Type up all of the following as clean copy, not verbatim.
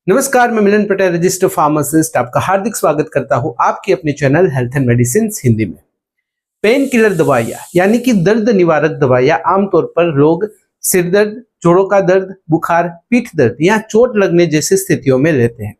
नमस्कार, मैं मिलन Patel, registered pharmacist, आपका हार्दिक स्वागत करता हूं आपकी अपने channel health and medicine Hindi में। पेन किलर दवाइयां यानी कि दर्द निवारक दवाइयां आमतौर पर लोग सिर दर्द, जोड़ों का दर्द, बुखार, पीठ दर्द या चोट लगने जैसी स्थितियों में लेते हैं।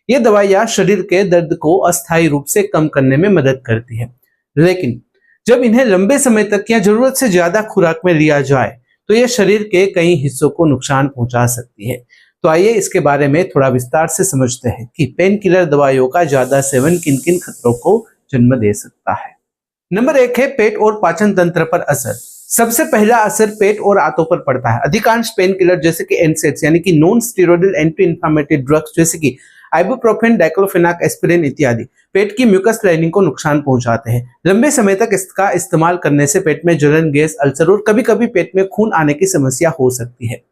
ये दवाइयां शरीर के दर्द को अस्थायी रूप से कम करने में मदद करती है, लेकिन जब इन्हें लंबे समय तक या जरूरत से ज्यादा खुराक में लिया जाए तो यह शरीर के कई हिस्सों को नुकसान पहुंचा सकती है। तो आइए इसके बारे में थोड़ा विस्तार से समझते हैं कि पेन किलर दवाइयों का ज्यादा सेवन किन किन खतरों को जन्म दे सकता है। नंबर 1 है पेट और पाचन तंत्र पर असर। सबसे पहला असर पेट और आंतों पर पड़ता है। अधिकांश पेन किलर जैसे कि एनसेड्स यानी कि non steroidal anti inflammatory drugs जैसे कि आइबुप्रोफेन, डाइक्लोफेनाक, एस्पिरिन इत्यादि पेट की म्यूकस लाइनिंग को नुकसान पहुंचाते हैं। लंबे समय तक इसका इस्तेमाल करने से पेट में जलन, गैस, अल्सर और कभी कभी पेट में खून आने की समस्या हो सकती है।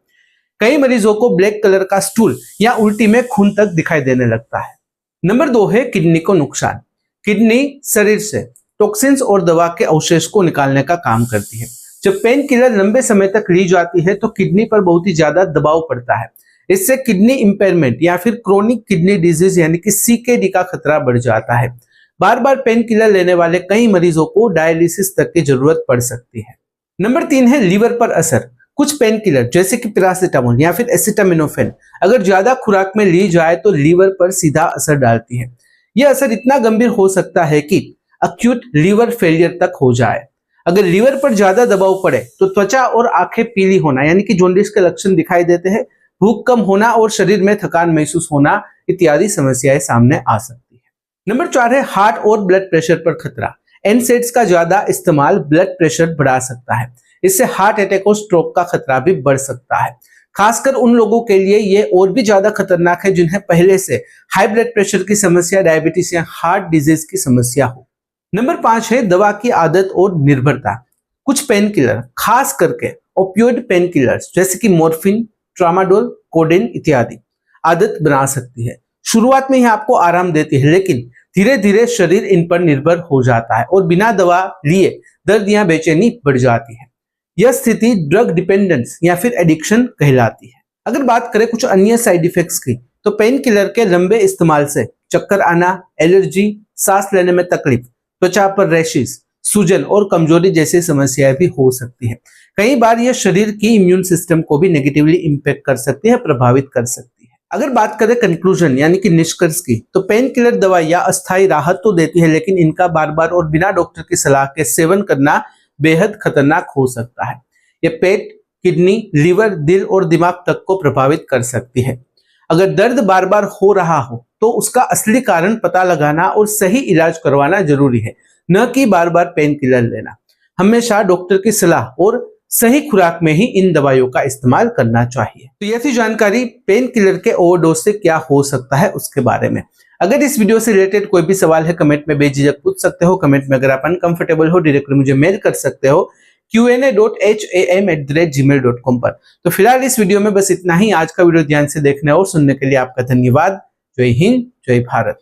कई मरीजों को ब्लैक कलर का स्टूल या उल्टी में खून तक दिखाई देने लगता है। नंबर 2 है किडनी को नुकसान। किडनी शरीर से टॉक्सिन्स और दवा के अवशेष को निकालने का काम करती है। जब पेन किलर लंबे समय तक ली जाती है तो किडनी पर बहुत ही ज्यादा दबाव पड़ता है। इससे किडनी इंपेयरमेंट या फिर क्रोनिक किडनी डिजीज यानी कि CKD का खतरा बढ़ जाता है। बार बार पेन किलर लेने वाले कई मरीजों को डायलिसिस तक की जरूरत पड़ सकती है। नंबर 3 है लीवर पर असर। कुछ पेन किलर जैसे कि पैरासिटामोल या फिर एसिटामिनोफेन अगर ज्यादा खुराक में ली जाए तो लीवर पर सीधा असर डालती है। यह असर इतना गंभीर हो सकता है कि अक्यूट लीवर फेलियर तक हो जाए। अगर लीवर पर ज्यादा दबाव पड़े तो त्वचा और आंखें पीली होना यानी कि जॉन्डिस के लक्षण दिखाई देते हैं। भूख कम होना और शरीर में थकान महसूस होना इत्यादि समस्याएं सामने आ सकती है। नंबर 4 है हार्ट और ब्लड प्रेशर पर खतरा। एनसेड्स का ज्यादा इस्तेमाल ब्लड प्रेशर बढ़ा सकता है। इससे हार्ट अटैक और स्ट्रोक का खतरा भी बढ़ सकता है। खासकर उन लोगों के लिए ये और भी ज्यादा खतरनाक है जिन्हें पहले से हाई ब्लड प्रेशर की समस्या, डायबिटीज या हार्ट डिजीज की समस्या हो। नंबर 5 है दवा की आदत और निर्भरता। कुछ पेन किलर, खास करके ओपियोइड पेन किलर्स जैसे कि मॉर्फिन, ट्रामाडोल, कोडेन इत्यादि आदत बना सकती है। शुरुआत में ही आपको आराम देती है, लेकिन धीरे धीरे शरीर इन पर निर्भर हो जाता है और बिना दवा लिए दर्द या बेचैनी बढ़ जाती है। यह स्थिति ड्रग डिपेंडेंस या फिर एडिक्शन कहलाती है। अगर बात करें कुछ अन्य साइड इफेक्ट्स की तो पेन किलर के लंबे इस्तेमाल से चक्कर आना, एलर्जी, सांस लेने में तकलीफ, त्वचा पर रैशेस, सूजन और कमजोरी जैसी समस्याएं भी हो सकती है। कई बार यह शरीर की इम्यून सिस्टम को भी नेगेटिवली इंपैक्ट कर सकती है, प्रभावित कर सकती है। अगर बात करें कंक्लूजन यानी कि निष्कर्ष की तो पेन किलर दवाइयां अस्थायी राहत तो देती है, लेकिन इनका बार बार और बिना डॉक्टर की सलाह के सेवन करना बेहद खतरनाक हो सकता है। यह पेट, किडनी, लीवर, दिल और दिमाग तक को प्रभावित कर सकती है। अगर दर्द बार बार हो रहा हो तो उसका असली कारण पता लगाना और सही इलाज करवाना जरूरी है, न कि बार बार पेन किलर लेना। हमेशा डॉक्टर की सलाह और सही खुराक में ही इन दवाइयों का इस्तेमाल करना चाहिए। तो यह थी जानकारी पेन किलर के ओवरडोज से क्या हो सकता है उसके बारे में। अगर इस वीडियो से रिलेटेड कोई भी सवाल है कमेंट में बेझिझक पूछ सकते हो। कमेंट में अगर आप अनकंफर्टेबल हो डायरेक्टली मुझे मेल कर सकते हो qa.ham@gmail.com पर। तो फिलहाल इस वीडियो में बस इतना ही। आज का वीडियो ध्यान से देखने और सुनने के लिए आपका धन्यवाद। जय हिंद, जय भारत।